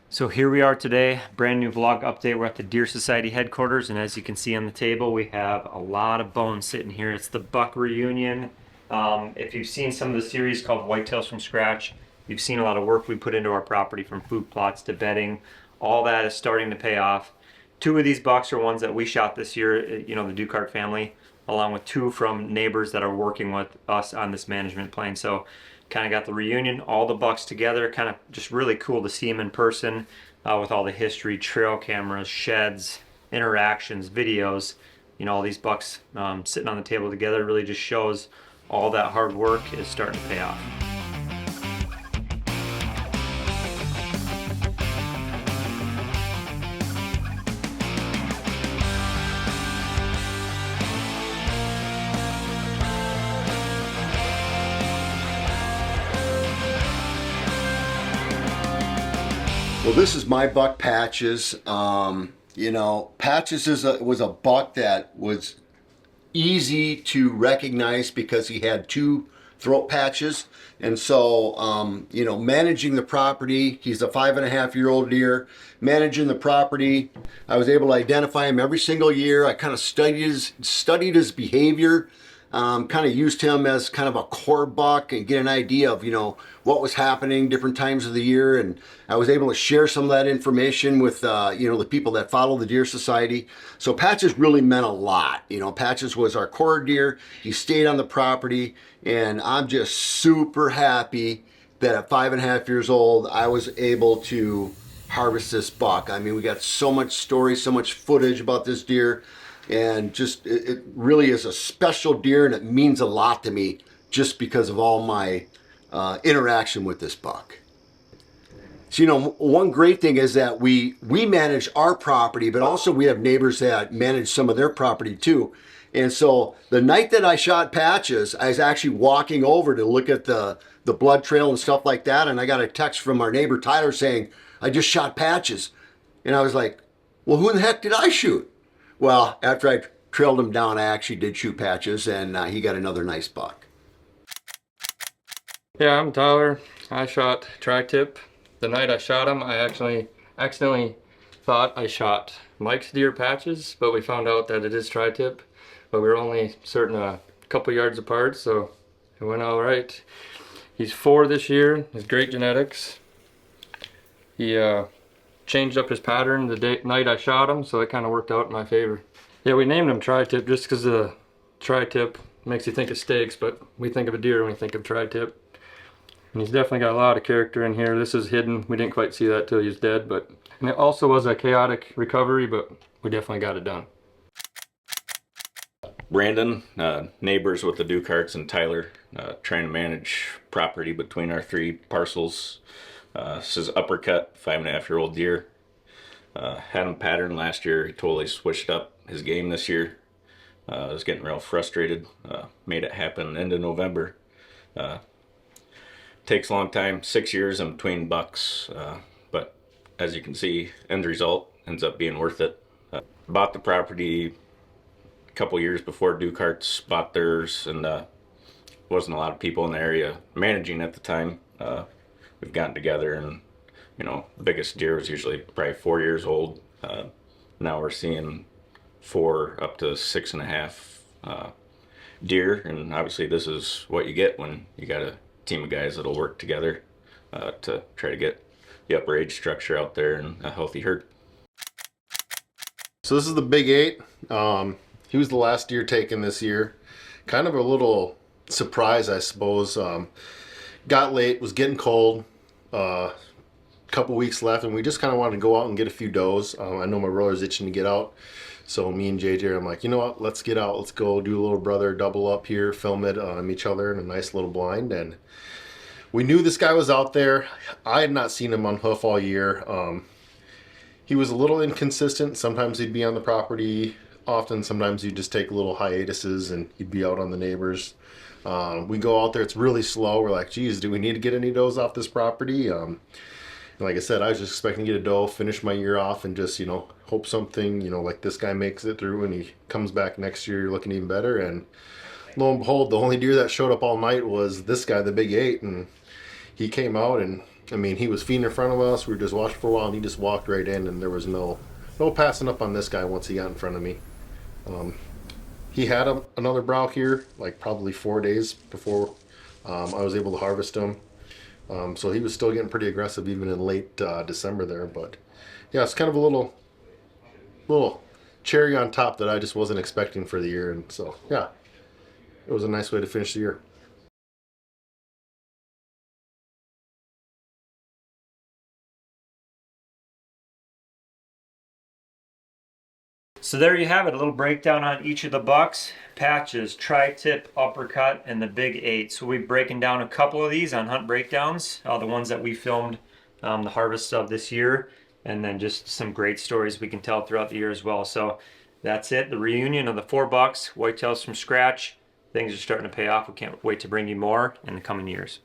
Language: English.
So here we are today, brand new vlog update. We're at the Deer Society headquarters, and as you can see on the table, we have a lot of bones sitting here. It's the buck reunion. If you've seen some of the series called Whitetails From Scratch, you've seen a lot of work we put into our property, from food plots to bedding. All that is starting to pay off. Two of these bucks are ones that we shot this year, the Dukart family, along with two from neighbors that are working with us on this management plan. So kind of got the reunion, all the bucks together. Kind of just really cool to see them in person, with all the history, trail cameras, sheds, interactions, videos. All these bucks sitting on the table together really just shows all that hard work is starting to pay off. Well, this is my buck Patches. Patches was a buck that was easy to recognize because he had two throat patches. And so, managing the property, he's a 5.5-year-old deer. Managing the property, I was able to identify him every single year. I kind of studied his behavior. Kind of used him as kind of a core buck and get an idea of, what was happening different times of the year. And I was able to share some of that information with, the people that follow the Deer Society. So Patches really meant a lot. Patches was our core deer. He stayed on the property, and I'm just super happy that at 5.5 years old, I was able to harvest this buck. I mean, we got so much story, so much footage about this deer. And just it really is a special deer, and it means a lot to me just because of all my interaction with this buck. So one great thing is that we manage our property, but also we have neighbors that manage some of their property too. And so the night that I shot Patches, I was actually walking over to look at the blood trail and stuff like that, and I got a text from our neighbor Tyler saying, "I just shot Patches." And I was like, "Well, who in the heck did I shoot?" Well, after I trailed him down, I actually did shoot Patches, and he got another nice buck. Yeah, I'm Tyler. I shot tri-tip. The night I shot him, I actually accidentally thought I shot Mike's deer Patches, but we found out that it is tri-tip. But we were only certain a couple yards apart, so it went all right. He's 4 this year. He's great genetics. He changed up his pattern the night I shot him, so it kind of worked out in my favor. Yeah, we named him tri-tip just because the tri-tip makes you think of steaks, but we think of a deer when we think of tri-tip. And he's definitely got a lot of character in here. This is hidden. We didn't quite see that till he was dead, and it also was a chaotic recovery, but we definitely got it done. Brandon, neighbors with the Dukarts, and Tyler, trying to manage property between our 3 parcels. This is Uppercut, 5.5-year-old deer. Had him patterned last year. He totally switched up his game this year. I was getting real frustrated. Made it happen end of November. Takes a long time, 6 years in between bucks, but as you can see, end result ends up being worth it. Bought the property a couple years before Dukarts bought theirs, and wasn't a lot of people in the area managing at the time. We've gotten together, and the biggest deer was usually probably 4 years old. Now we're seeing 4 up to 6.5 deer, and obviously this is what you get when you got a team of guys that'll work together to try to get the upper age structure out there and a healthy herd. So this is the Big 8. He was the last deer taken this year. Kind of a little surprise, I suppose. Got late, was getting cold. Couple weeks left, and we just kind of wanted to go out and get a few does. I know my brother's itching to get out, so me and JJ, I'm like, you know what, let's get out, let's go do a little brother double up here, film it on each other in a nice little blind. And we knew this guy was out there. I had not seen him on hoof all year. He was a little inconsistent. Sometimes he'd be on the property often, sometimes he'd just take little hiatuses and he'd be out on the neighbors. We go out there, it's really slow. We're like, geez, do we need to get any does off this property? And like I said, I was just expecting to get a doe, finish my year off, and just, hope something, like this guy makes it through and he comes back next year looking even better. And lo and behold, the only deer that showed up all night was this guy, the Big 8, and he came out and I mean, he was feeding in front of us. We were just watching for a while, and he just walked right in, and there was no passing up on this guy once he got in front of me. He had another brow here, like probably 4 days before I was able to harvest him. So he was still getting pretty aggressive even in late December there. But yeah, it's kind of a little cherry on top that I just wasn't expecting for the year. And so yeah, it was a nice way to finish the year. So there you have it, a little breakdown on each of the bucks, patches, tri-tip, uppercut, and the big 8. So we'll be breaking down a couple of these on Hunt Breakdowns, the ones that we filmed the harvest of this year, and then just some great stories we can tell throughout the year as well. So that's it, the reunion of the 4 bucks, Whitetails from Scratch. Things are starting to pay off. We can't wait to bring you more in the coming years.